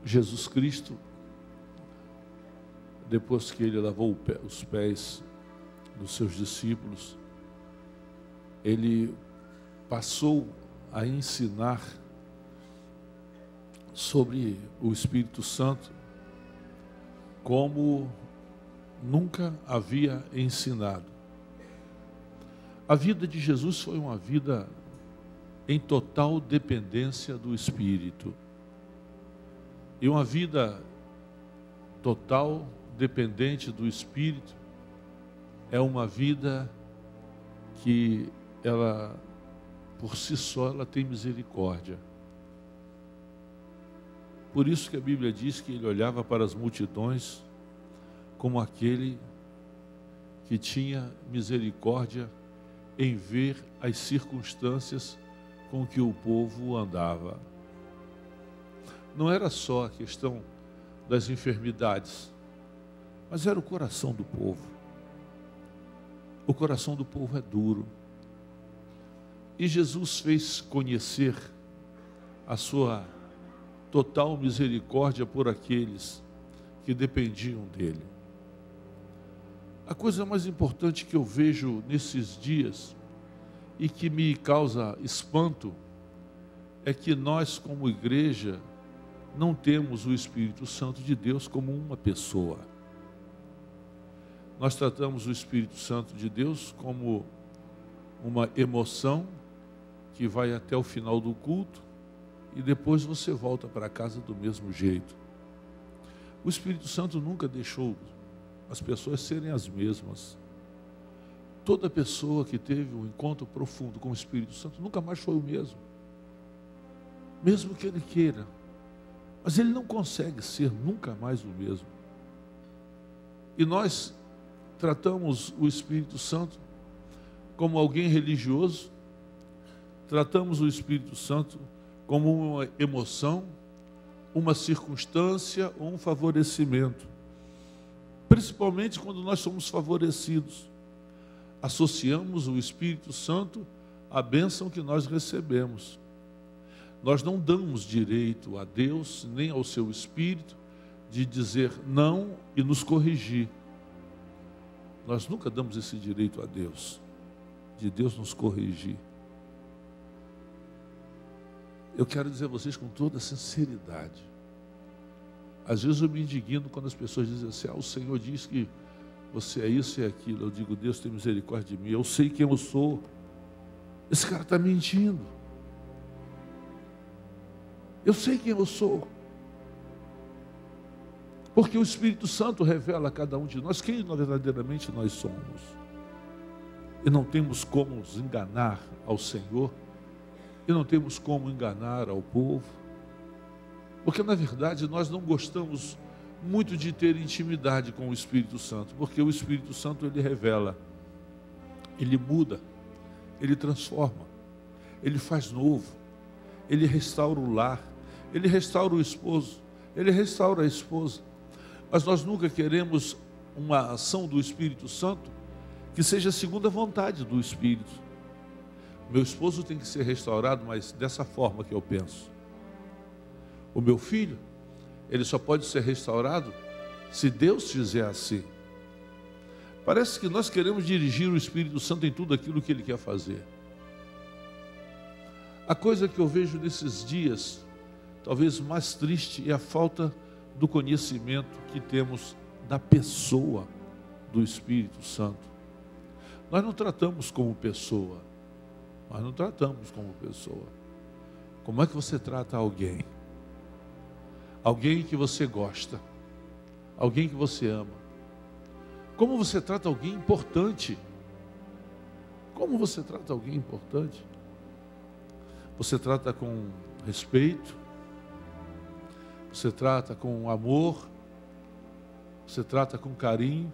Jesus Cristo, depois que ele lavou os pés dos seus discípulos, ele passou a ensinar sobre o Espírito Santo como nunca havia ensinado. A vida de Jesus foi uma vida em total dependência do Espírito. E uma vida total dependente do Espírito é uma vida que ela, por si só, ela tem misericórdia. Por isso que a Bíblia diz que ele olhava para as multidões como aquele que tinha misericórdia em ver as circunstâncias com que o povo andava. Não era só a questão das enfermidades, mas era o coração do povo. O coração do povo é duro. E Jesus fez conhecer a sua total misericórdia por aqueles que dependiam dele. A coisa mais importante que eu vejo nesses dias e que me causa espanto é que nós, como igreja, não temos o Espírito Santo de Deus como uma pessoa. Nós tratamos o Espírito Santo de Deus como uma emoção que vai até o final do culto e depois você volta para casa do mesmo jeito. O Espírito Santo nunca deixou as pessoas serem as mesmas. Toda pessoa que teve um encontro profundo com o Espírito Santo nunca mais foi o mesmo. Mesmo que ele queira. Mas ele não consegue ser nunca mais o mesmo. E nós tratamos o Espírito Santo como alguém religioso, tratamos o Espírito Santo como uma emoção, uma circunstância ou um favorecimento. Principalmente quando nós somos favorecidos. Associamos o Espírito Santo à bênção que nós recebemos. Nós não damos direito a Deus, nem ao seu Espírito, de dizer não e nos corrigir. Nós nunca damos esse direito a Deus, de Deus nos corrigir. Eu quero dizer a vocês com toda sinceridade. Às vezes eu me indigno quando as pessoas dizem assim: o Senhor diz que você é isso e aquilo. Eu digo: Deus tem misericórdia de mim, eu sei quem eu sou. Esse cara está mentindo. Eu sei quem eu sou. Porque o Espírito Santo revela a cada um de nós quem verdadeiramente nós somos. E não temos como nos enganar ao Senhor. E não temos como enganar ao povo. Porque na verdade nós não gostamos muito de ter intimidade com o Espírito Santo. Porque o Espírito Santo ele revela. Ele muda. Ele transforma. Ele faz novo. Ele restaura o lar. Ele restaura o esposo. Ele restaura a esposa. Mas nós nunca queremos uma ação do Espírito Santo que seja segundo a vontade do Espírito. Meu esposo tem que ser restaurado, mas dessa forma que eu penso. O meu filho, ele só pode ser restaurado se Deus fizer assim. Parece que nós queremos dirigir o Espírito Santo em tudo aquilo que ele quer fazer. A coisa que eu vejo nesses dias, talvez mais triste, é a falta do conhecimento que temos da pessoa do Espírito Santo. Nós não tratamos como pessoa. Nós não tratamos como pessoa. Como é que você trata alguém? Alguém que você gosta. Alguém que você ama. Como você trata alguém importante? Como você trata alguém importante? Você trata com respeito? Você trata com amor? Você trata com carinho?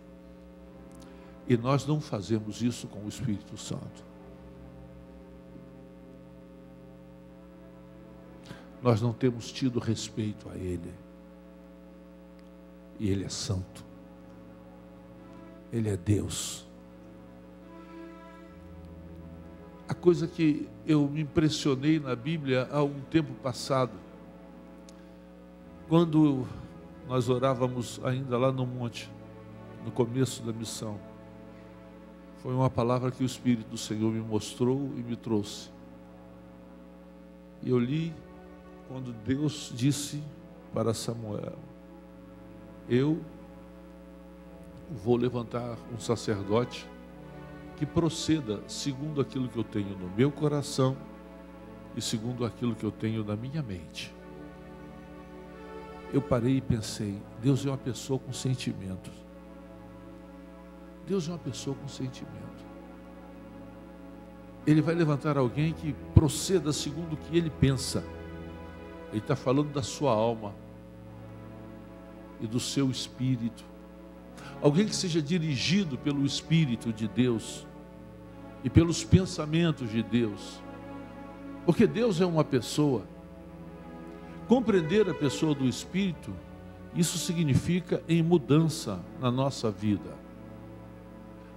E nós não fazemos isso com o Espírito Santo. Nós não temos tido respeito a Ele. E Ele é santo. Ele é Deus. A coisa que eu me impressionei na Bíblia há um tempo passado, Quando nós orávamos ainda lá no monte, no começo da missão, foi uma palavra que o Espírito do Senhor me mostrou e me trouxe. E eu li quando Deus disse para Samuel: eu vou levantar um sacerdote que proceda segundo aquilo que eu tenho no meu coração e segundo aquilo que eu tenho na minha mente. Eu parei e pensei: Deus é uma pessoa com sentimentos. Deus é uma pessoa com sentimento. Ele vai levantar alguém que proceda segundo o que ele pensa. Ele está falando da sua alma e do seu espírito. Alguém que seja dirigido pelo Espírito de Deus e pelos pensamentos de Deus. Porque Deus é uma pessoa. Compreender a pessoa do Espírito, isso significa em mudança na nossa vida.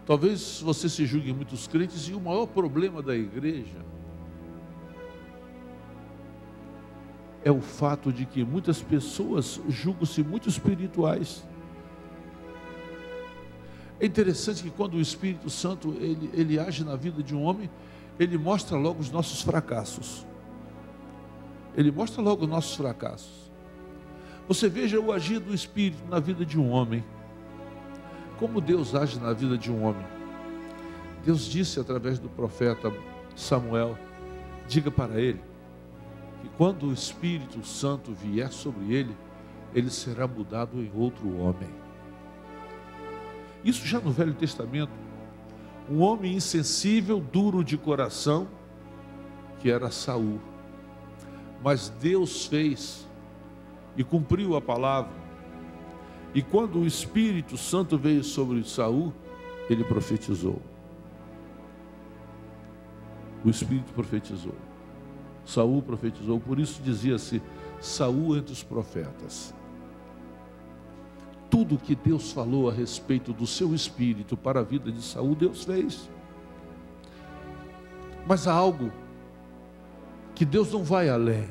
Talvez você se julgue muitos crentes, e o maior problema da igreja é o fato de que muitas pessoas julgam-se muito espirituais. É interessante que quando o Espírito Santo ele age na vida de um homem, ele mostra logo os nossos fracassos. Ele mostra logo os nossos fracassos. Você veja o agir do Espírito na vida de um homem. Como Deus age na vida de um homem. Deus disse através do profeta Samuel: diga para ele que quando o Espírito Santo vier sobre ele, ele será mudado em outro homem. Isso já no Velho Testamento. Um homem insensível, duro de coração, que era Saul. Mas Deus fez e cumpriu a palavra. E quando o Espírito Santo veio sobre Saul, ele profetizou. O Espírito profetizou. Saul profetizou. Por isso dizia-se Saul entre os profetas. Tudo que Deus falou a respeito do seu Espírito para a vida de Saul, Deus fez. Mas há algo que Deus não vai além.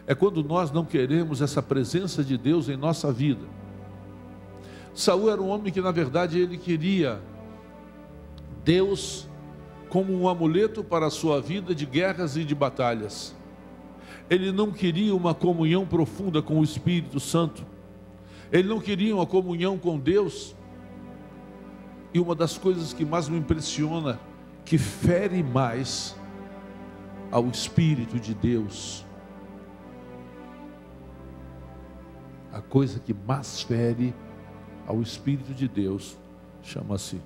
É quando nós não queremos essa presença de Deus em nossa vida. Saul era um homem que, na verdade, ele queria Deus como um amuleto para a sua vida de guerras e de batalhas. Ele não queria uma comunhão profunda com o Espírito Santo. Ele não queria uma comunhão com Deus. E uma das coisas que mais me impressiona, que fere mais ao Espírito de Deus, a coisa que mais fere ao Espírito de Deus, chama-se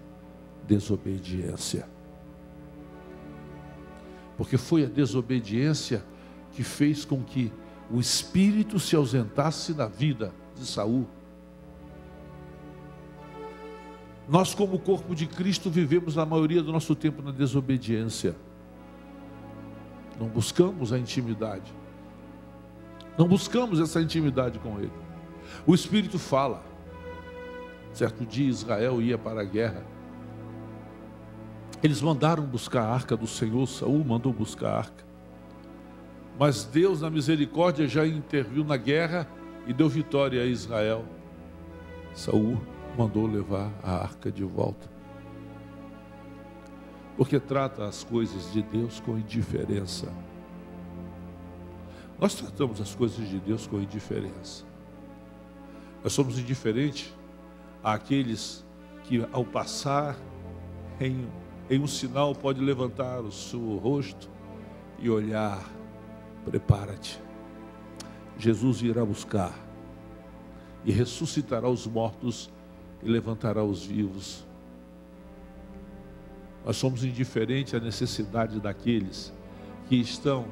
desobediência. Porque foi a desobediência que fez com que o Espírito se ausentasse da vida de Saul. Nós, como corpo de Cristo, vivemos a maioria do nosso tempo na desobediência. Não buscamos a intimidade. Não buscamos essa intimidade com Ele. O Espírito fala. Certo dia Israel ia para a guerra. Eles mandaram buscar a arca do Senhor. Saul mandou buscar a arca. Mas Deus, na misericórdia, já interviu na guerra e deu vitória a Israel. Saul mandou levar a arca de volta. Porque trata as coisas de Deus com indiferença. Nós tratamos as coisas de Deus com indiferença. Nós somos indiferentes àqueles que, ao passar em um sinal, pode levantar o seu rosto e olhar. Prepara-te. Jesus irá buscar e ressuscitará os mortos e levantará os vivos. Nós somos indiferentes à necessidade daqueles que estão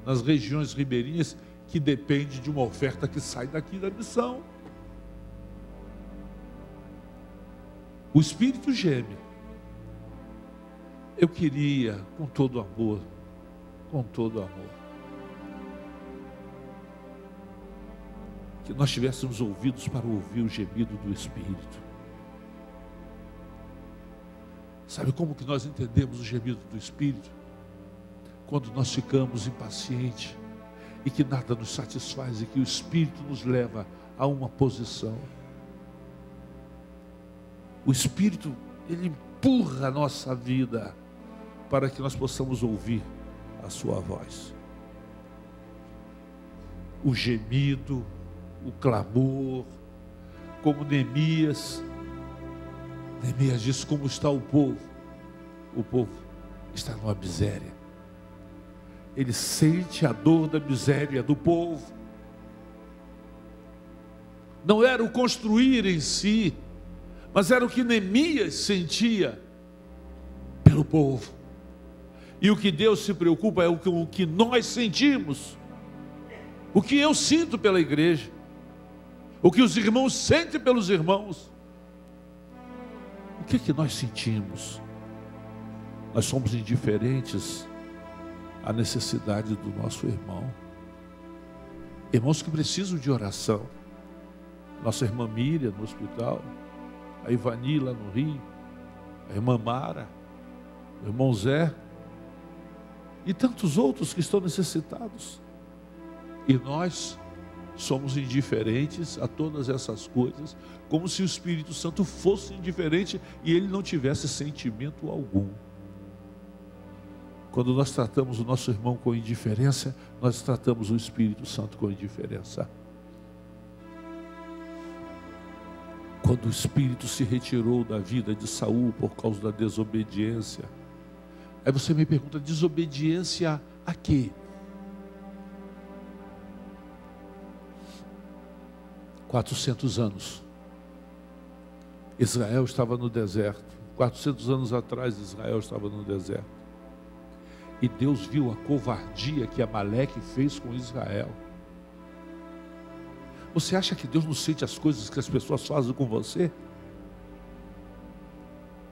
nas regiões ribeirinhas, que depende de uma oferta que sai daqui da missão. O Espírito geme. Eu queria, com todo amor, que nós tivéssemos ouvidos para ouvir o gemido do Espírito. Sabe como que nós entendemos o gemido do Espírito? Quando nós ficamos impacientes e que nada nos satisfaz, e que o Espírito nos leva a uma posição. O Espírito, ele empurra a nossa vida para que nós possamos ouvir a sua voz. O gemido, o clamor, como Neemias diz: como está o povo? O povo está numa miséria. Ele sente a dor da miséria do povo. Não era o construir em si, mas era o que Neemias sentia pelo povo. E o que Deus se preocupa é o que nós sentimos, o que eu sinto pela igreja, o que os irmãos sentem pelos irmãos. O que nós sentimos? Nós somos indiferentes à necessidade do nosso irmão. Irmãos que precisam de oração. Nossa irmã Miriam no hospital, a Ivani lá no Rio, a irmã Mara, o irmão Zé e tantos outros que estão necessitados. E nós somos indiferentes a todas essas coisas, como se o Espírito Santo fosse indiferente e ele não tivesse sentimento algum. Quando nós tratamos o nosso irmão com indiferença, nós tratamos o Espírito Santo com indiferença. Quando o Espírito se retirou da vida de Saul por causa da desobediência, aí você me pergunta: desobediência a quê? 400 anos. Israel estava no deserto. 400 anos atrás, Israel estava no deserto. E Deus viu a covardia que Amaleque fez com Israel. Você acha que Deus não sente as coisas que as pessoas fazem com você?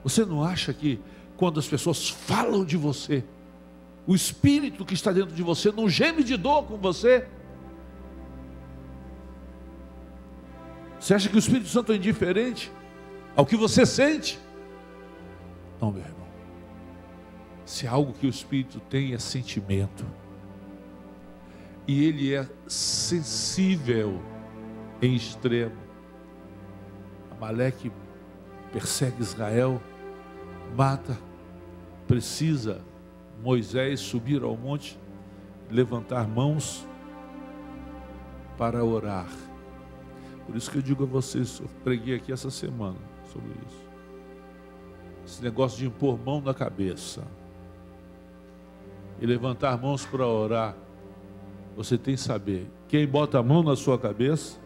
Você não acha que quando as pessoas falam de você, o Espírito que está dentro de você não geme de dor com você? Você acha que o Espírito Santo é indiferente ao que você sente? Não, meu irmão. Se algo que o Espírito tem é sentimento, e ele é sensível em extremo. Amaleque persegue Israel, mata. Precisa Moisés subir ao monte, levantar mãos para orar. Por isso que eu digo a vocês, eu preguei aqui essa semana sobre isso. Esse negócio de impor mão na cabeça e levantar mãos para orar, você tem que saber quem bota a mão na sua cabeça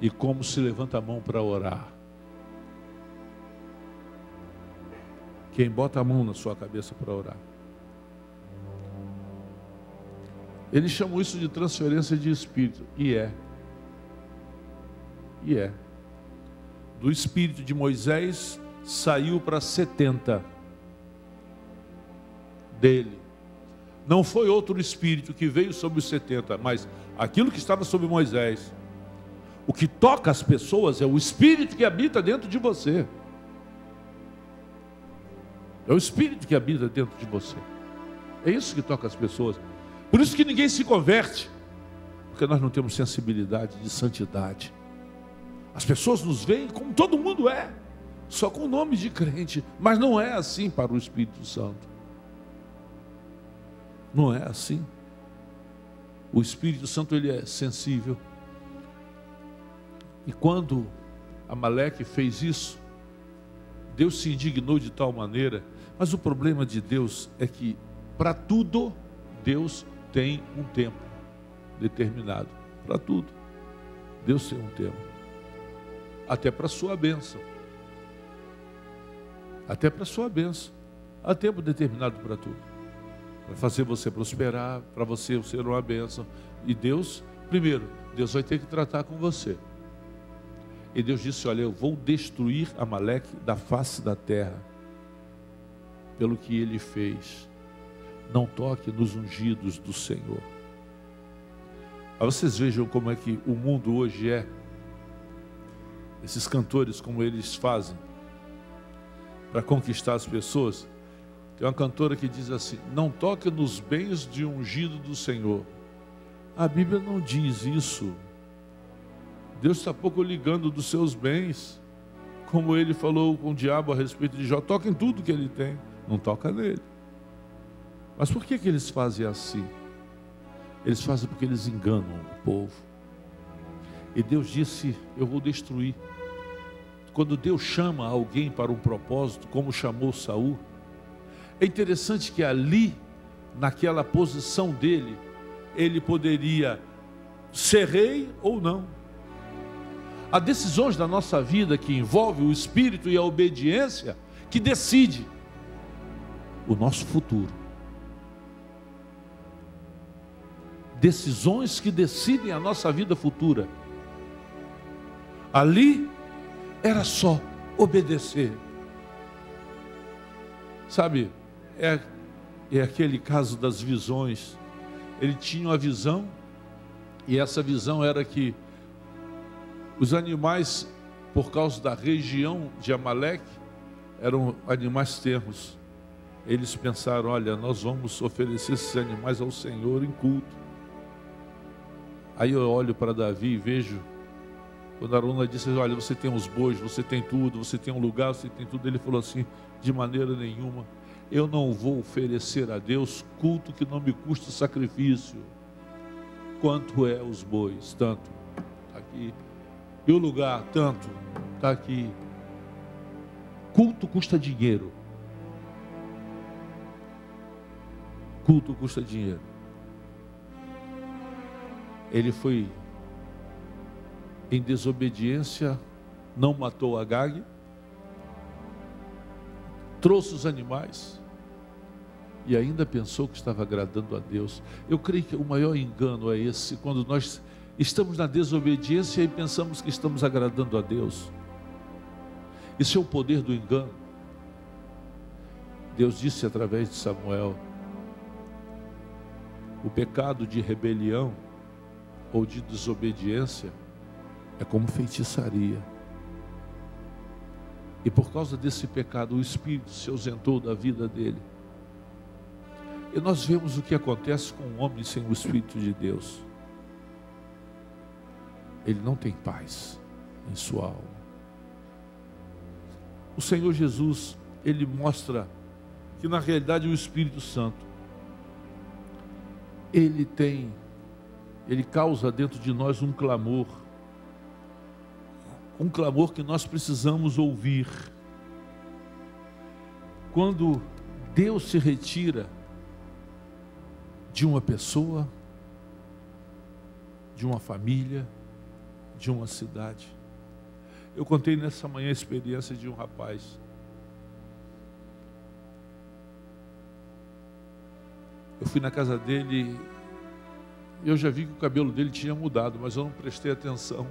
e como se levanta a mão para orar. Quem bota a mão na sua cabeça para orar. Eles chamam isso de transferência de espírito. E é. Do espírito de Moisés saiu para 70 dele. Não foi outro espírito que veio sobre os 70, mas aquilo que estava sobre Moisés. O que toca as pessoas é o Espírito que habita dentro de você. É o Espírito que habita dentro de você. É isso que toca as pessoas. Por isso que ninguém se converte. Porque nós não temos sensibilidade de santidade. As pessoas nos veem como todo mundo é. Só com o nome de crente. Mas não é assim para o Espírito Santo. Não é assim. O Espírito Santo, ele é sensível. E quando Amaleque fez isso, Deus se indignou de tal maneira. Mas o problema de Deus é que para tudo Deus tem um tempo determinado. Para tudo Deus tem um tempo. Até para a sua bênção. Até para a sua bênção. Há tempo determinado para tudo. Para fazer você prosperar, para você ser uma bênção. E Deus, primeiro, Deus vai ter que tratar com você. E Deus disse: olha, eu vou destruir Amaleque da face da terra, pelo que ele fez. Não toque nos ungidos do Senhor. Aí vocês vejam como é que o mundo hoje é. Esses cantores, como eles fazem para conquistar as pessoas. Tem uma cantora que diz assim: não toque nos bens de ungido do Senhor. A Bíblia não diz isso. Deus está pouco ligando dos seus bens, como ele falou com o diabo a respeito de Jó: toca em tudo que ele tem, não toca nele. Mas por que eles fazem assim? Eles fazem porque eles enganam o povo. E Deus disse: eu vou destruir. Quando Deus chama alguém para um propósito, como chamou Saul, é interessante que ali, naquela posição dele, ele poderia ser rei ou não. Há decisões da nossa vida que envolvem o espírito e a obediência, que decide o nosso futuro. Decisões que decidem a nossa vida futura. Ali era só obedecer. Sabe, é aquele caso das visões. Ele tinha uma visão, e essa visão era que os animais, por causa da região de Amaleque, eram animais termos. Eles pensaram: olha, nós vamos oferecer esses animais ao Senhor em culto. Aí eu olho para Davi e vejo, quando Araúna disse: olha, você tem os bois, você tem tudo, você tem um lugar, você tem tudo. Ele falou assim: de maneira nenhuma, eu não vou oferecer a Deus culto que não me custe sacrifício. Quanto é os bois? Tanto, está aqui. E o lugar? Tanto, está aqui. Culto custa dinheiro. Culto custa dinheiro. Ele foi em desobediência, não matou Agag, trouxe os animais e ainda pensou que estava agradando a Deus. Eu creio que o maior engano é esse, quando nós estamos na desobediência e pensamos que estamos agradando a Deus. Isso é o poder do engano. Deus disse através de Samuel: o pecado de rebelião ou de desobediência é como feitiçaria. E por causa desse pecado, o Espírito se ausentou da vida dele. E nós vemos o que acontece com um homem sem o Espírito de Deus. Ele não tem paz em sua alma. O Senhor Jesus, ele mostra que na realidade o Espírito Santo, ele causa dentro de nós um clamor que nós precisamos ouvir. Quando Deus se retira de uma pessoa, de uma família, de uma cidade. Eu contei nessa manhã a experiência de um rapaz. Eu fui na casa dele, eu já vi que o cabelo dele tinha mudado, mas eu não prestei atenção.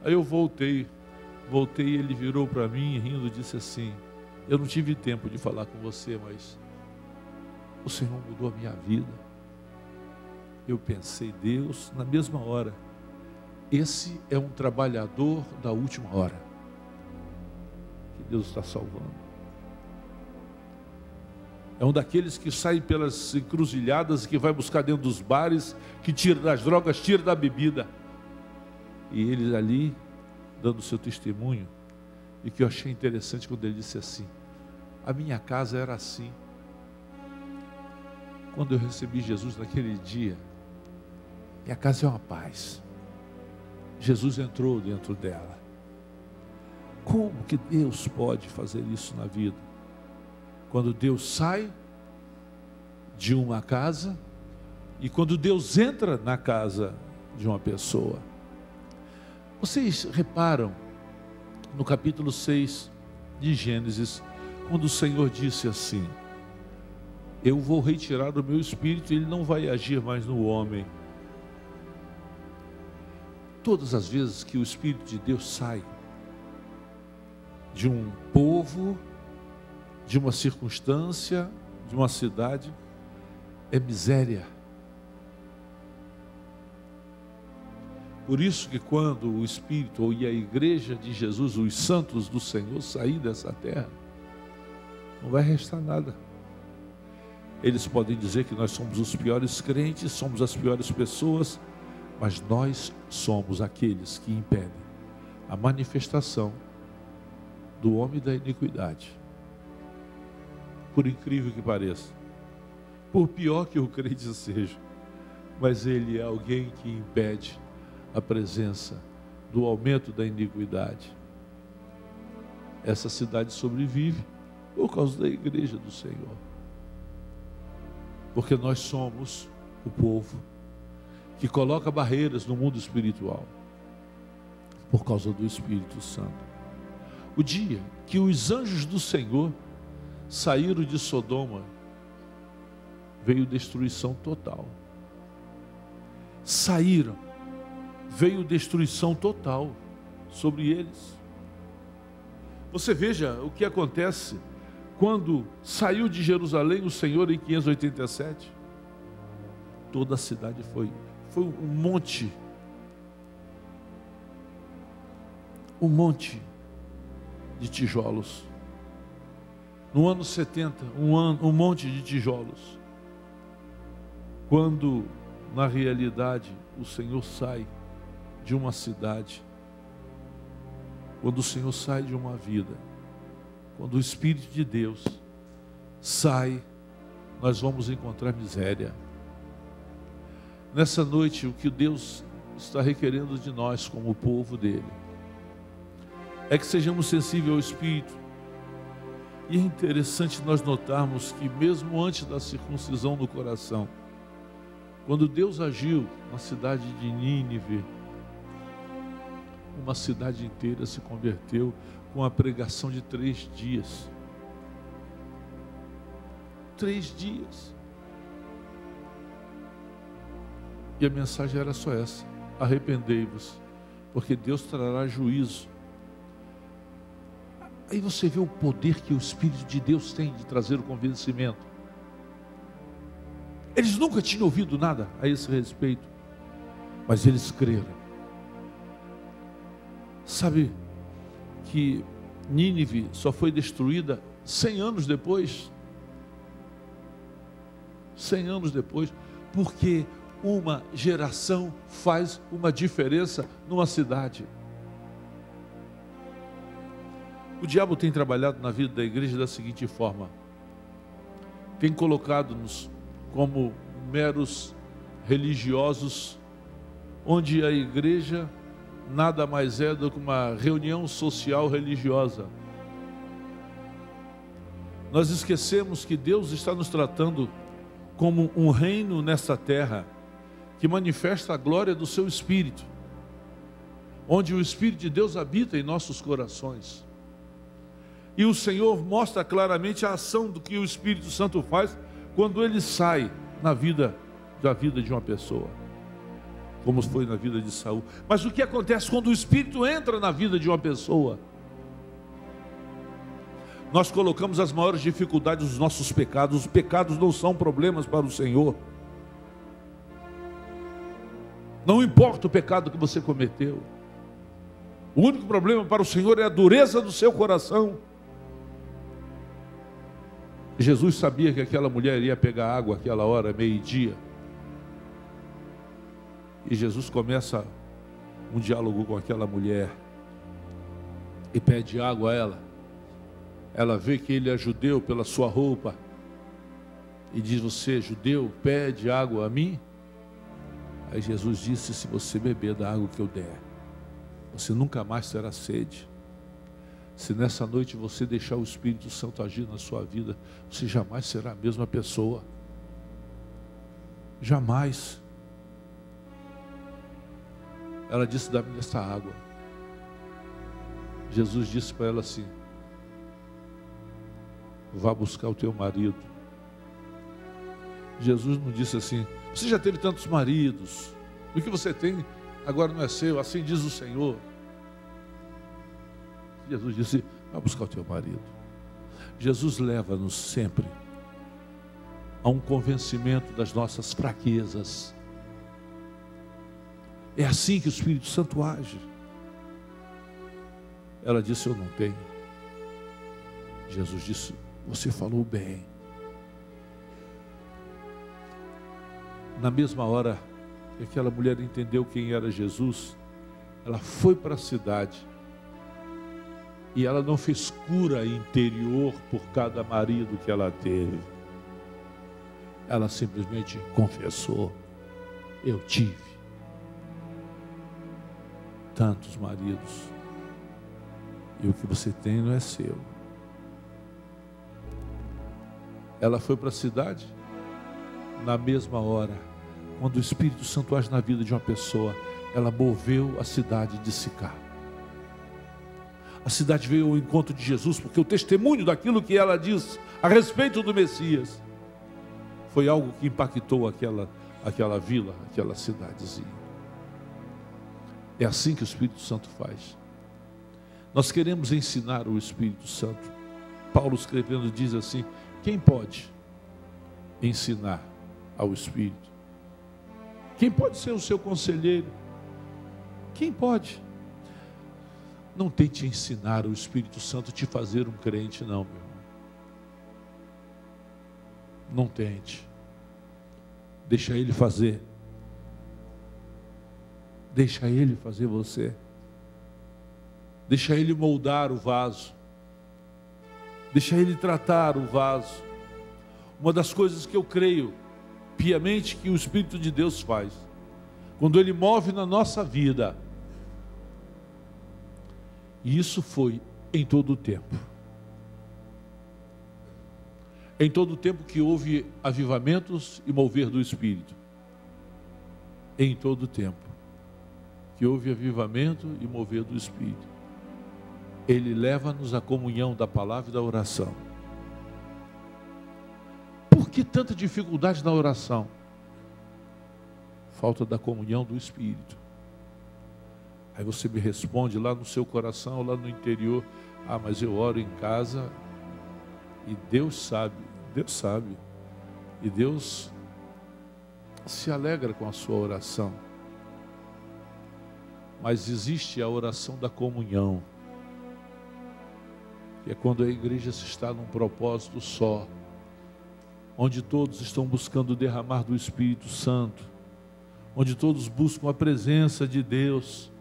Aí eu voltei e ele virou para mim rindo e disse assim: eu não tive tempo de falar com você, mas o Senhor mudou a minha vida. Eu pensei: Deus, na mesma hora, esse é um trabalhador da última hora, que Deus está salvando. É um daqueles que sai pelas encruzilhadas, que vai buscar dentro dos bares, que tira das drogas, tira da bebida. E ele ali, dando o seu testemunho, e que eu achei interessante quando ele disse assim: a minha casa era assim. Quando eu recebi Jesus naquele dia, minha casa é uma paz. Jesus entrou dentro dela. Como que Deus pode fazer isso na vida? Quando Deus sai de uma casa e quando Deus entra na casa de uma pessoa. Vocês reparam no capítulo 6 de Gênesis, quando o Senhor disse assim: eu vou retirar o meu espírito e ele não vai agir mais no homem. Todas as vezes que o Espírito de Deus sai de um povo, de uma circunstância, de uma cidade, é miséria. Por isso que quando o Espírito e a igreja de Jesus, os santos do Senhor, sair dessa terra, Não vai restar nada. Eles podem dizer que nós somos os piores crentes, somos as piores pessoas, mas nós somos aqueles que impedem a manifestação do homem da iniquidade. Por incrível que pareça, por pior que o crente seja, mas ele é alguém que impede a presença do aumento da iniquidade. Essa cidade sobrevive por causa da igreja do Senhor. Porque nós somos o povo que coloca barreiras no mundo espiritual por causa do Espírito Santo. O dia que os anjos do Senhor saíram de Sodoma, veio destruição total. Saíram, veio destruição total sobre eles. Você veja o que acontece quando saiu de Jerusalém o Senhor em 587. Toda a cidade foi um monte de tijolos. No ano 70, um monte de tijolos. Quando, na realidade, o Senhor sai de uma cidade, quando o Senhor sai de uma vida, quando o Espírito de Deus sai, nós vamos encontrar miséria. Nessa noite, o que Deus está requerendo de nós, como povo dele, é que sejamos sensíveis ao Espírito. E é interessante nós notarmos que mesmo antes da circuncisão no coração, quando Deus agiu na cidade de Nínive, uma cidade inteira se converteu com a pregação de 3 dias. 3 dias. E a mensagem era só essa: arrependei-vos, porque Deus trará juízo. Aí você vê o poder que o Espírito de Deus tem de trazer o convencimento. Eles nunca tinham ouvido nada a esse respeito, mas eles creram. Sabe que Nínive só foi destruída 100 anos depois? 100 anos depois, porque uma geração faz uma diferença numa cidade. O diabo tem trabalhado na vida da igreja da seguinte forma: tem colocado-nos como meros religiosos, onde a igreja nada mais é do que uma reunião social religiosa. Nós esquecemos que Deus está nos tratando como um reino nesta terra, que manifesta a glória do seu Espírito, onde o Espírito de Deus habita em nossos corações. E o Senhor mostra claramente a ação do que o Espírito Santo faz quando ele sai da vida de uma pessoa, como foi na vida de Saul. Mas o que acontece quando o Espírito entra na vida de uma pessoa? Nós colocamos as maiores dificuldades dos nossos pecados. Os pecados não são problemas para o Senhor. Não importa o pecado que você cometeu. O único problema para o Senhor é a dureza do seu coração. Jesus sabia que aquela mulher ia pegar água àquela hora, meio-dia. E Jesus começa um diálogo com aquela mulher e pede água a ela. Ela vê que ele é judeu pela sua roupa e diz: você, judeu, pede água a mim? Aí Jesus disse: se você beber da água que eu der, você nunca mais terá sede. Se nessa noite você deixar o Espírito Santo agir na sua vida, você jamais será a mesma pessoa. Jamais. Ela disse: dá-me dessa água. Jesus disse para ela assim: vá buscar o teu marido. Jesus não disse assim: você já teve tantos maridos, o que você tem agora não é seu, assim diz o Senhor. Jesus disse: vá buscar o teu marido. Jesus leva-nos sempre a um convencimento das nossas fraquezas. É assim que o Espírito Santo age. Ela disse: eu não tenho. Jesus disse: Você falou bem. Na mesma hora que aquela mulher entendeu quem era Jesus, ela foi para a cidade. E ela não fez cura interior por cada marido que ela teve. Ela simplesmente confessou: eu tive tantos maridos, e o que você tem não é seu. Ela foi para a cidade. Na mesma hora, quando o Espírito Santo age na vida de uma pessoa, ela moveu a cidade de Sicar. A cidade veio ao encontro de Jesus, porque o testemunho daquilo que ela diz a respeito do Messias foi algo que impactou aquela vila, aquela cidadezinha. É assim que o Espírito Santo faz. Nós queremos ensinar o Espírito Santo. Paulo escrevendo diz assim: quem pode ensinar ao Espírito? Quem pode ser o seu conselheiro? Quem pode? Não tente ensinar o Espírito Santo a te fazer um crente, não, meu irmão. Não tente. Deixa Ele fazer. Deixa Ele fazer você. Deixa Ele moldar o vaso. Deixa Ele tratar o vaso. Uma das coisas que eu creio piamente que o Espírito de Deus faz, quando Ele move na nossa vida, e isso foi em todo o tempo. Em todo o tempo que houve avivamentos e mover do Espírito. Em todo o tempo que houve avivamento e mover do Espírito, Ele leva-nos à comunhão da palavra e da oração. Por que tanta dificuldade na oração? Falta da comunhão do Espírito. Aí você me responde lá no seu coração, lá no interior: ah, mas eu oro em casa e Deus sabe. Deus sabe. E Deus se alegra com a sua oração. Mas existe a oração da comunhão, que é quando a igreja está num propósito só, onde todos estão buscando derramar do Espírito Santo, onde todos buscam a presença de Deus.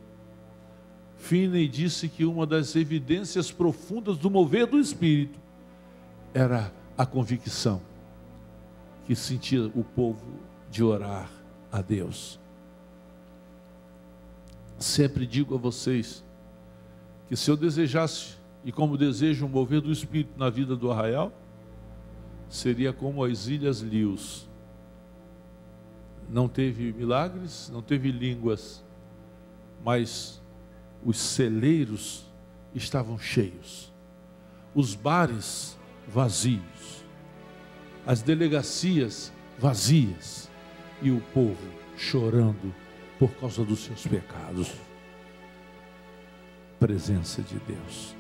Finney disse que uma das evidências profundas do mover do Espírito era a convicção que sentia o povo de orar a Deus. Sempre digo a vocês que se eu desejasse, e como desejo, um mover do Espírito na vida do Arraial, seria como as Ilhas Lios. Não teve milagres, não teve línguas, mas os celeiros estavam cheios, os bares vazios, as delegacias vazias, e o povo chorando por causa dos seus pecados. Presença de Deus.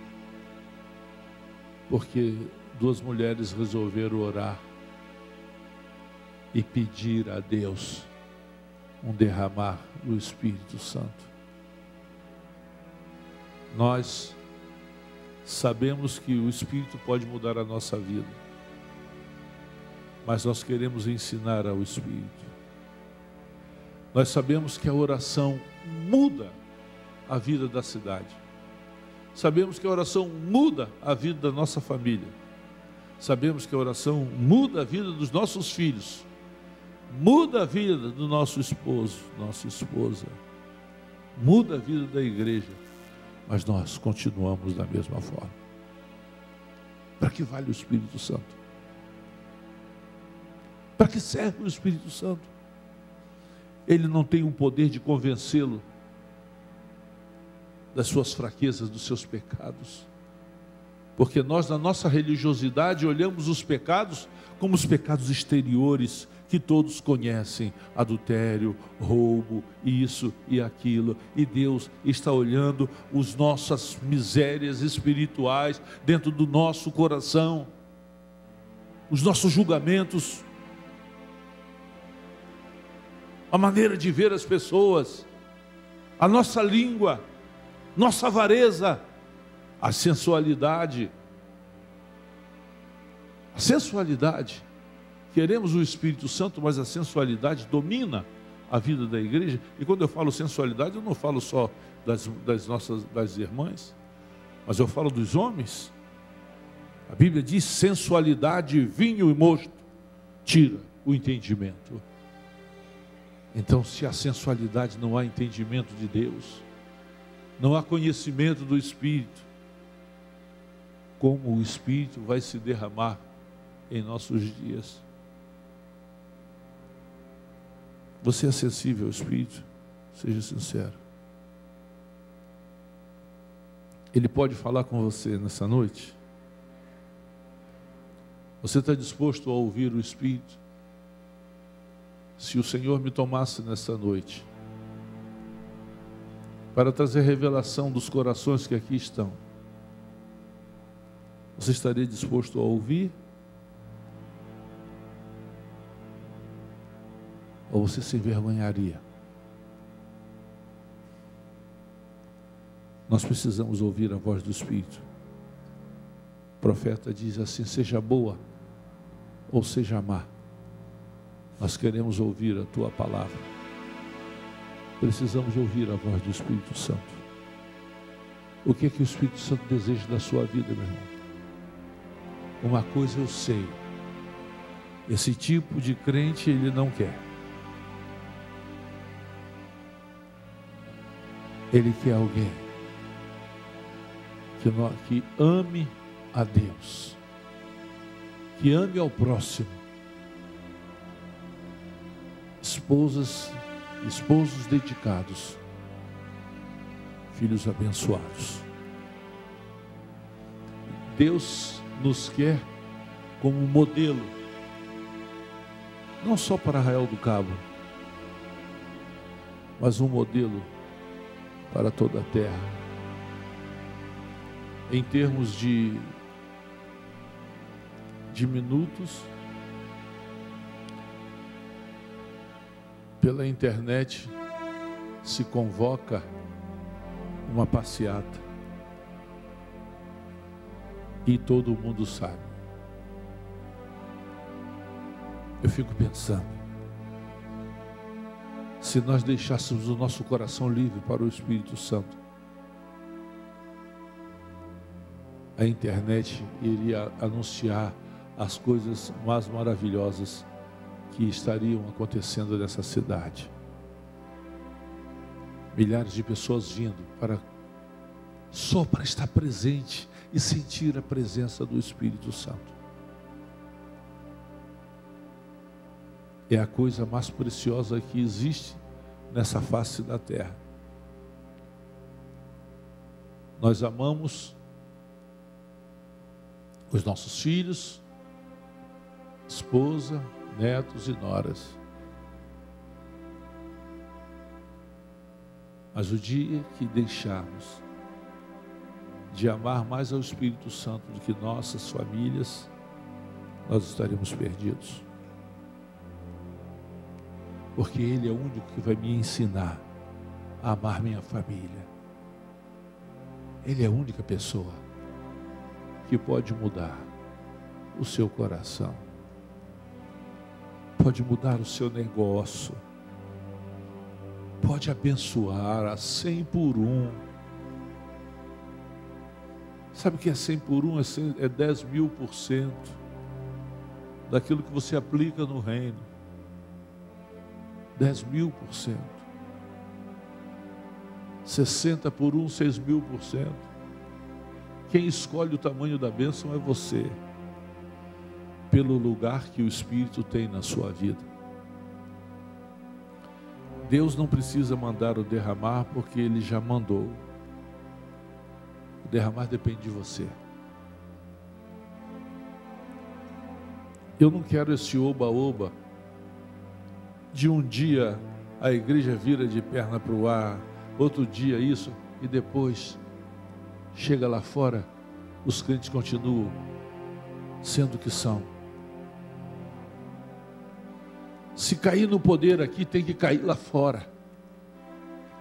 Porque duas mulheres resolveram orar e pedir a Deus um derramar do Espírito Santo. Nós sabemos que o Espírito pode mudar a nossa vida, mas nós queremos ensinar ao Espírito. Nós sabemos que a oração muda a vida da cidade. Sabemos que a oração muda a vida da nossa família. Sabemos que a oração muda a vida dos nossos filhos, muda a vida do nosso esposo, nossa esposa, muda a vida da igreja, mas nós continuamos da mesma forma. Para que vale o Espírito Santo? Para que serve o Espírito Santo? Ele não tem o poder de convencê-lo das suas fraquezas, dos seus pecados. Porque nós, na nossa religiosidade, olhamos os pecados como os pecados exteriores, que todos conhecem: adultério, roubo, isso e aquilo. E Deus está olhando as nossas misérias espirituais dentro do nosso coração, os nossos julgamentos, a maneira de ver as pessoas, a nossa língua, nossa avareza, a sensualidade. Sensualidade. Queremos o Espírito Santo, mas a sensualidade domina a vida da igreja. E quando eu falo sensualidade, eu não falo só das irmãs, mas eu falo dos homens. A Bíblia diz: sensualidade, vinho e mosto tira o entendimento. Então, se há sensualidade, não há entendimento de Deus, não há conhecimento do Espírito. Como o Espírito vai se derramar em nossos dias? Você é sensível ao Espírito? Seja sincero. Ele pode falar com você nessa noite? Você está disposto a ouvir o Espírito? Se o Senhor me tomasse nessa noite para trazer revelação dos corações que aqui estão, você estaria disposto a ouvir? Ou você se envergonharia? Nós precisamos ouvir a voz do Espírito. O profeta diz assim: seja boa ou seja má, nós queremos ouvir a tua palavra. Precisamos ouvir a voz do Espírito Santo. O que é que o Espírito Santo deseja da sua vida, meu irmão? Uma coisa eu sei: esse tipo de crente ele não quer. Ele quer alguém que ame a Deus, que ame ao próximo. Esposos dedicados, filhos abençoados. Deus nos quer como modelo, não só para Arraial do Cabo, mas um modelo para toda a terra. Em termos de minutos, pela internet se convoca uma passeata e todo mundo sabe. Eu fico pensando, se nós deixássemos o nosso coração livre para o Espírito Santo, a internet iria anunciar as coisas mais maravilhosas que estariam acontecendo nessa cidade. Milhares de pessoas vindo só para estar presente e sentir a presença do Espírito Santo. É a coisa mais preciosa que existe nessa face da terra. Nós amamos os nossos filhos, esposa, netos e noras. Mas o dia que deixarmos de amar mais ao Espírito Santo do que nossas famílias, nós estaremos perdidos. Porque Ele é o único que vai me ensinar a amar minha família. Ele é a única pessoa que pode mudar o seu coração, pode mudar o seu negócio, pode abençoar a 100 por 1. Sabe o que é 100 por 1? É 10.000% daquilo que você aplica no reino. 10.000%. 60 por 1, 6.000%. Quem escolhe o tamanho da bênção é você, pelo lugar que o Espírito tem na sua vida. Deus não precisa mandar o derramar, porque Ele já mandou. O derramar depende de você. Eu não quero esse oba-oba de um dia a igreja vira de perna para o ar, outro dia isso, e depois chega lá fora, os crentes continuam sendo o que são. Se cair no poder aqui, tem que cair lá fora,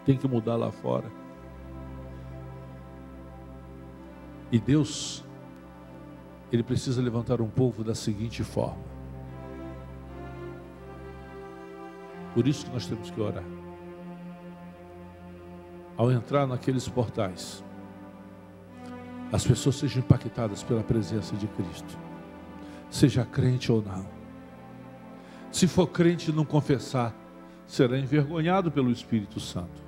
tem que mudar lá fora. E Deus Ele precisa levantar um povo da seguinte forma. Por isso que nós temos que orar. Ao entrar naqueles portais, as pessoas sejam impactadas pela presença de Cristo, seja crente ou não. Se for crente e não confessar, será envergonhado pelo Espírito Santo.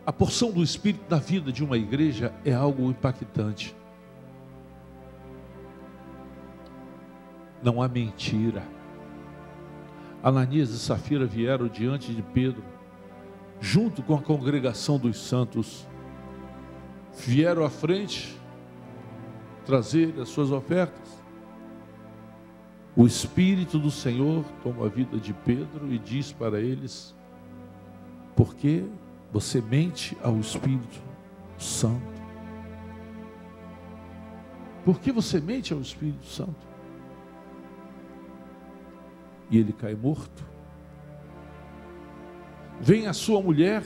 A porção do Espírito na vida de uma igreja é algo impactante. Não há mentira. Ananias e Safira vieram diante de Pedro, junto com a congregação dos santos, vieram à frente trazer as suas ofertas. O Espírito do Senhor toma a vida de Pedro e diz para eles: por que você mente ao Espírito Santo? Por que você mente ao Espírito Santo? E ele cai morto. Vem a sua mulher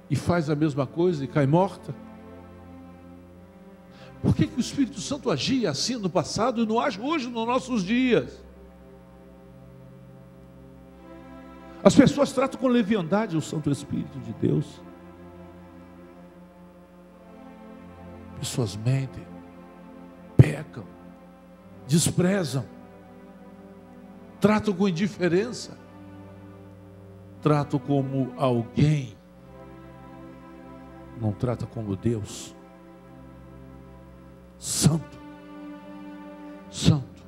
e faz a mesma coisa e cai morta. Por que o Espírito Santo agia assim no passado e não age hoje nos nossos dias? As pessoas tratam com leviandade o Santo Espírito de Deus. Pessoas mentem, pecam, desprezam, tratam com indiferença, tratam como alguém, não trata como Deus. Santo, santo.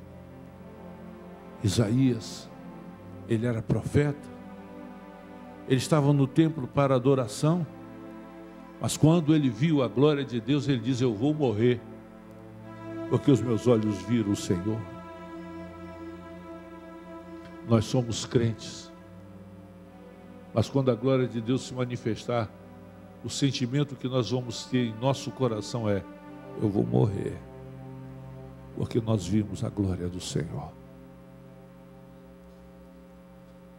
Isaías, ele era profeta, ele estava no templo para adoração, mas quando ele viu a glória de Deus, ele diz: eu vou morrer, porque os meus olhos viram o Senhor. Nós somos crentes, mas quando a glória de Deus se manifestar, o sentimento que nós vamos ter em nosso coração é: eu vou morrer, porque nós vimos a glória do Senhor.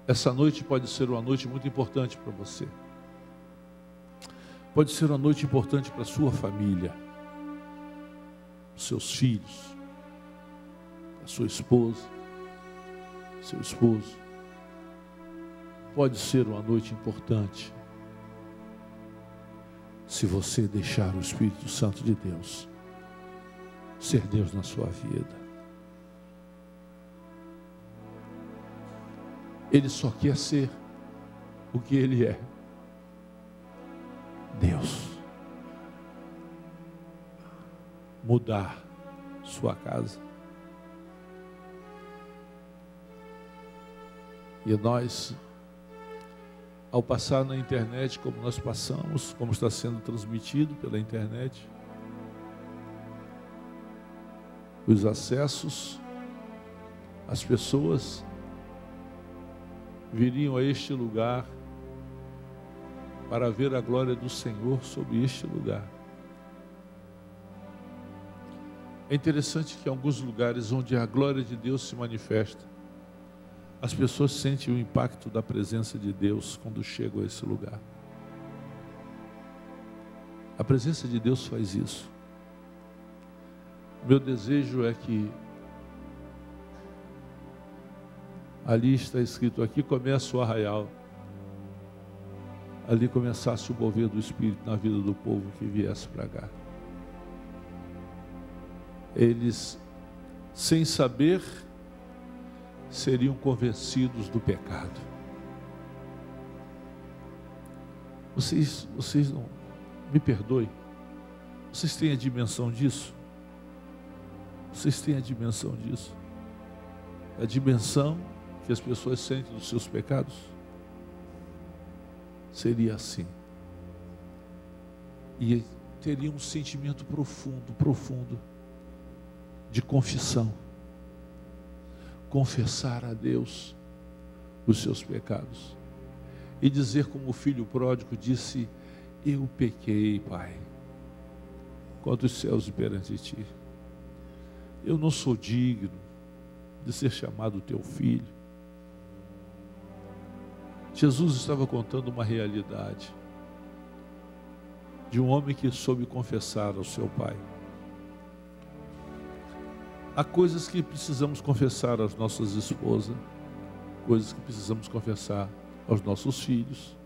Essa noite pode ser uma noite muito importante para você. Pode ser uma noite importante para a sua família, seus filhos, a sua esposa, seu esposo. Pode ser uma noite importante se você deixar o Espírito Santo de Deus ser Deus na sua vida. Ele só quer ser o que Ele é: Deus. Mudar sua casa. E nós, ao passar na internet, como nós passamos, como está sendo transmitido pela internet, os acessos, as pessoas viriam a este lugar para ver a glória do Senhor sobre este lugar. É interessante que em alguns lugares onde a glória de Deus se manifesta, as pessoas sentem o impacto da presença de Deus quando chegam a esse lugar. A presença de Deus faz isso. Meu desejo é que ali está escrito: aqui começa o arraial. Ali começasse o mover do Espírito na vida do povo que viesse para cá. Eles, sem saber, seriam convencidos do pecado. Vocês não, me perdoem, vocês têm a dimensão disso? Vocês têm a dimensão disso? A dimensão que as pessoas sentem dos seus pecados? Seria assim. E teria um sentimento profundo de confissão. Confessar a Deus os seus pecados. E dizer como o filho pródigo disse: eu pequei, Pai, contra os céus e perante ti. Eu não sou digno de ser chamado teu filho. Jesus estava contando uma realidade. de um homem que soube confessar ao seu pai. Há coisas que precisamos confessar às nossas esposas, coisas que precisamos confessar aos nossos filhos.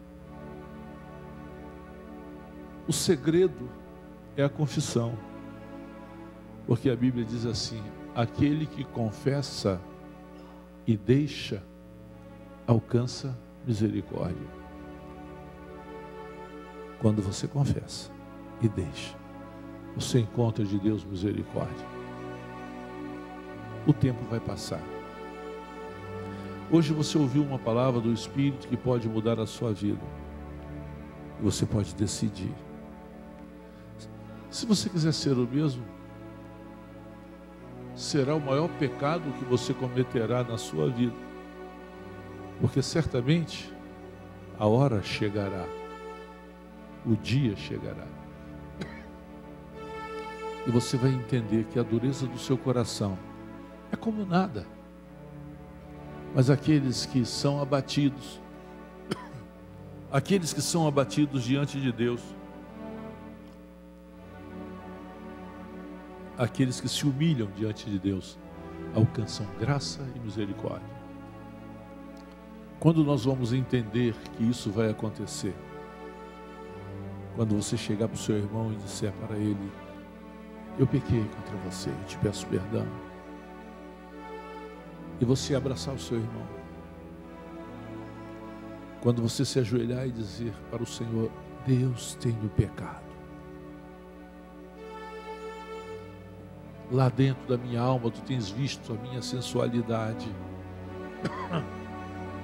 O segredo é a confissão, porque a Bíblia diz assim: aquele que confessa e deixa, alcança misericórdia. Quando você confessa e deixa, você encontra de Deus misericórdia. O tempo vai passar. Hoje você ouviu uma palavra do Espírito que pode mudar a sua vida. E você pode decidir. Se você quiser ser o mesmo, será o maior pecado que você cometerá na sua vida. Porque certamente a hora chegará, o dia chegará. E você vai entender que a dureza do seu coração é como nada. Mas aqueles que são abatidos, aqueles que são abatidos diante de Deus, aqueles que se humilham diante de Deus, alcançam graça e misericórdia. Quando nós vamos entender que isso vai acontecer? Quando você chegar para o seu irmão e disser para ele: eu pequei contra você, eu te peço perdão. E você abraçar o seu irmão. Quando você se ajoelhar e dizer para o Senhor: Deus, tenho pecado. Lá dentro da minha alma, tu tens visto a minha sensualidade.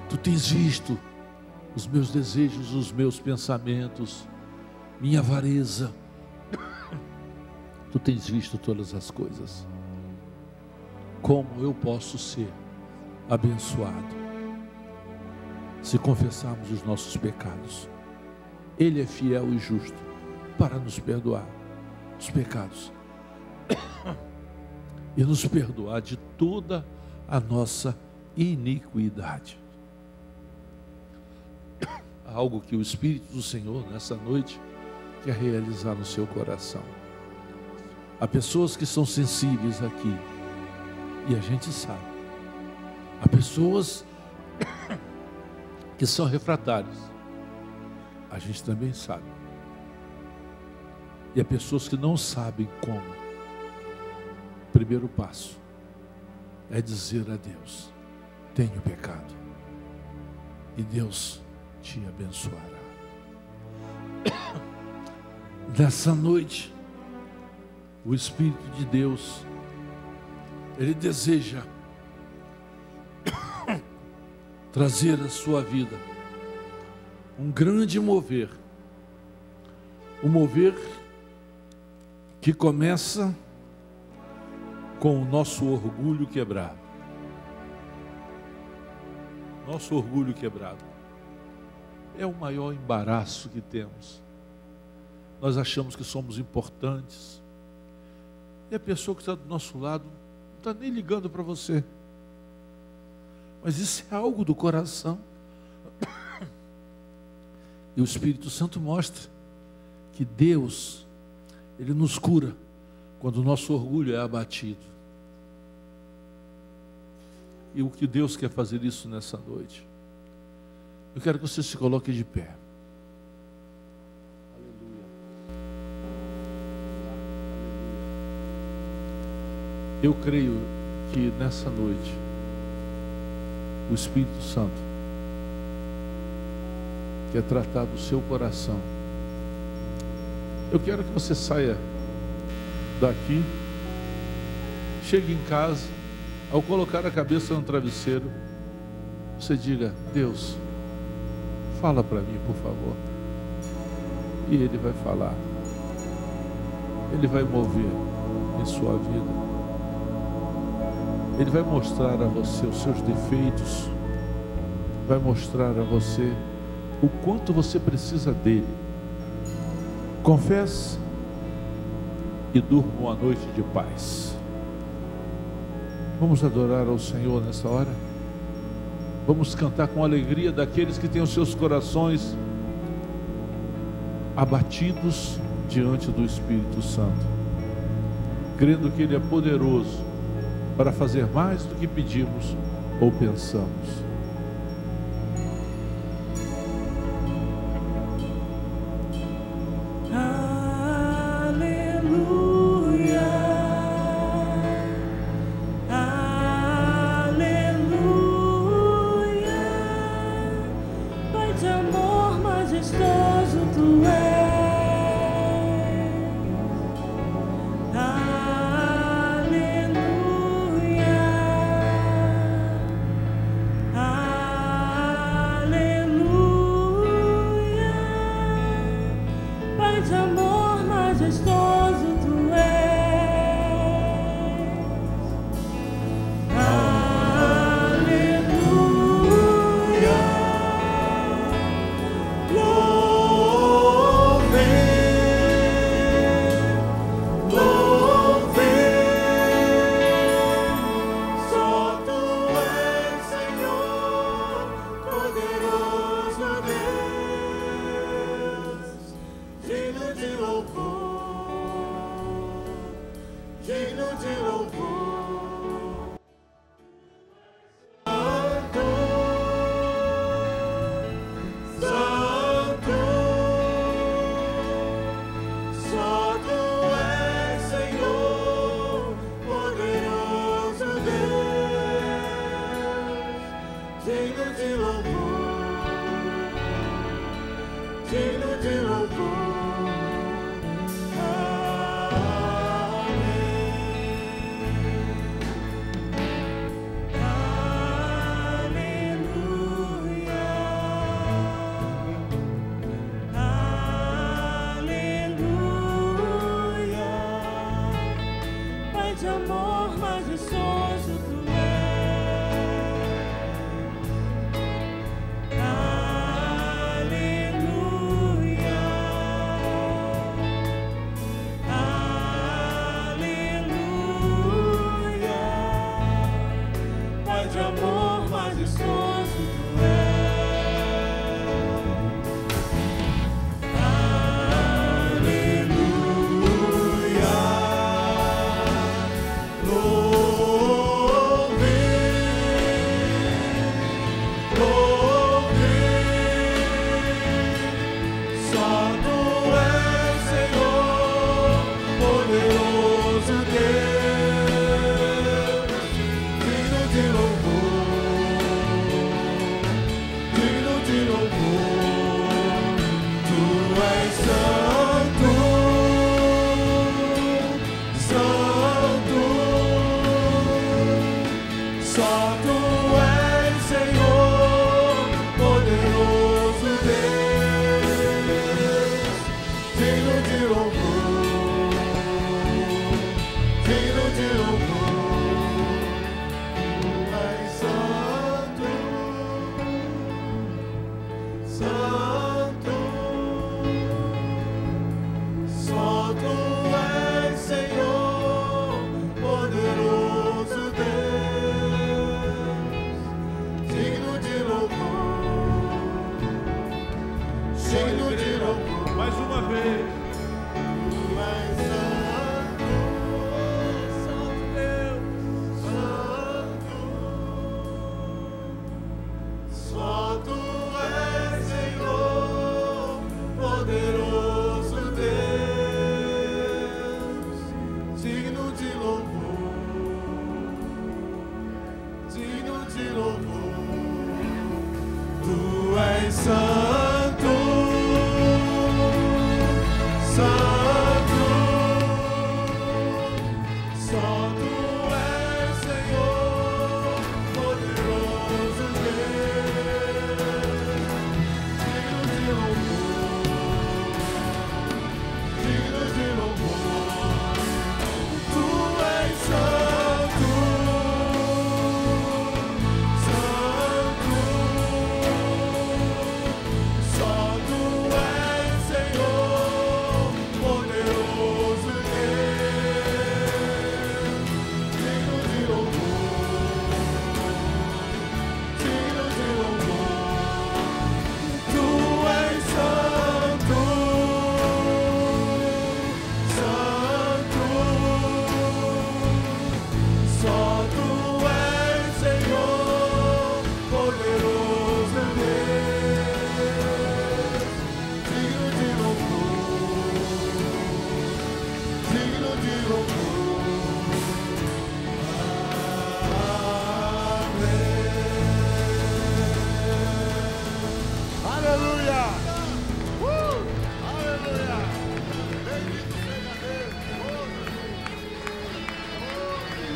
Tu tens visto os meus desejos, os meus pensamentos, minha avareza. Tu tens visto todas as coisas. Como eu posso ser abençoado se confessarmos os nossos pecados? Ele é fiel e justo para nos perdoar os pecados e nos perdoar de toda a nossa iniquidade. Há algo que o Espírito do Senhor nessa noite quer realizar no seu coração. Há pessoas que são sensíveis aqui, e a gente sabe. Há pessoas que são refratárias, a gente também sabe. E há pessoas que não sabem como. O primeiro passo é dizer a Deus: tenho pecado, e Deus te abençoará. Nessa noite, o Espírito de Deus, Ele deseja trazer à sua vida um grande mover, um mover que começa com o nosso orgulho quebrado. Nosso orgulho quebrado é o maior embaraço que temos. Nós achamos que somos importantes, e a pessoa que está do nosso lado não está nem ligando para você. Mas isso é algo do coração. E o Espírito Santo mostra que Deus, Ele nos cura quando o nosso orgulho é abatido. E o que Deus quer fazer isso nessa noite? Eu quero que você se coloque de pé. Aleluia. Eu creio que nessa noite o Espírito Santo quer tratar do seu coração. Eu quero que você saia daqui, chegue em casa, ao colocar a cabeça no travesseiro, você diga: Deus, fala para mim, por favor. E Ele vai falar. Ele vai mover em sua vida. Ele vai mostrar a você os seus defeitos, vai mostrar a você o quanto você precisa dele. Confesse e durma uma noite de paz. Vamos adorar ao Senhor nessa hora. Vamos cantar com alegria daqueles que têm os seus corações abatidos diante do Espírito Santo, crendo que Ele é poderoso para fazer mais do que pedimos ou pensamos. Oh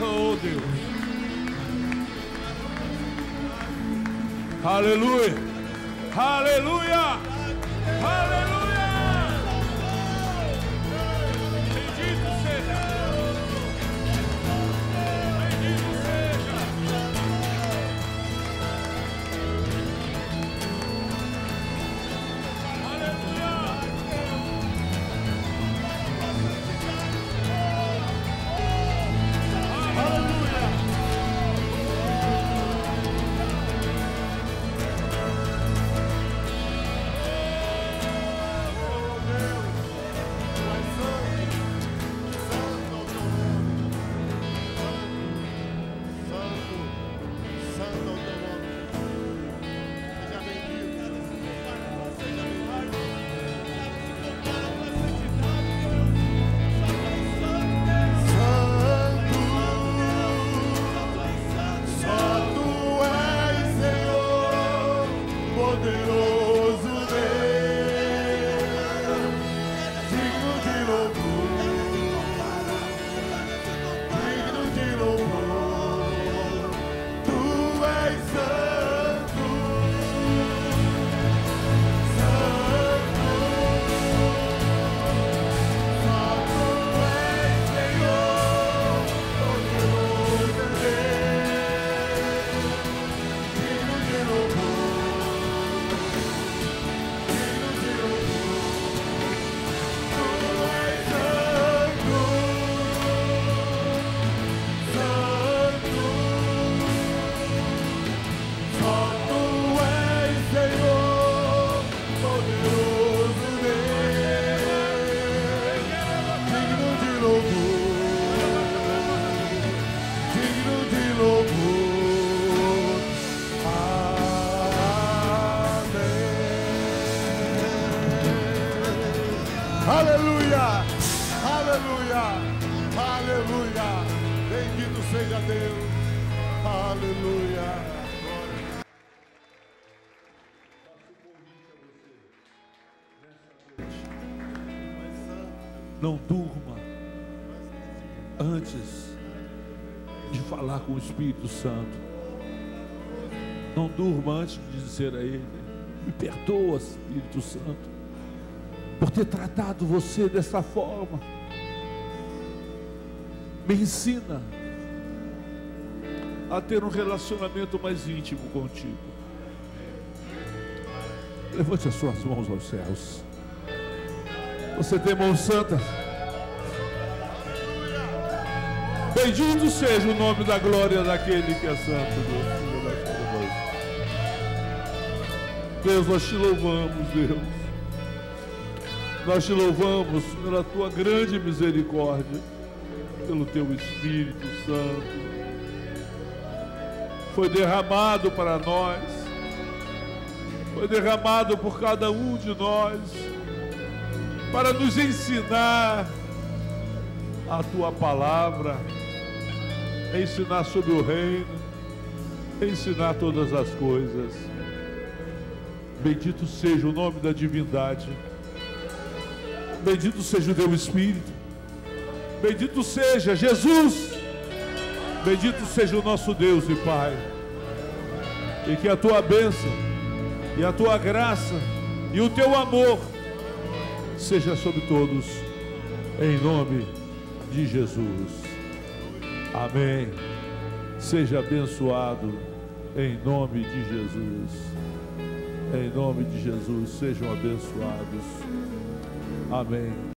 Oh, Deus. Aleluia. Aleluia. Aleluia. Bendito seja. Bendito seja. Aleluia, aleluia, aleluia, bendito seja Deus, aleluia. Não durma antes de falar com o Espírito Santo. Não durma antes de dizer a Ele: me perdoa, Espírito Santo, por ter tratado você dessa forma. Me ensina a ter um relacionamento mais íntimo contigo. Levante as suas mãos aos céus. Você tem mãos santas? Bendito seja o nome da glória daquele que é santo. Deus, nós te louvamos, Deus. Nós te louvamos pela tua grande misericórdia, pelo teu Espírito Santo. Foi derramado para nós, foi derramado por cada um de nós, para nos ensinar a tua palavra, ensinar sobre o reino, ensinar todas as coisas. Bendito seja o nome da divindade. Bendito seja o teu Espírito. Bendito seja Jesus. Bendito seja o nosso Deus e Pai. E que a tua bênção e a tua graça e o teu amor seja sobre todos, em nome de Jesus. Amém. Seja abençoado em nome de Jesus. Em nome de Jesus, sejam abençoados. Amém.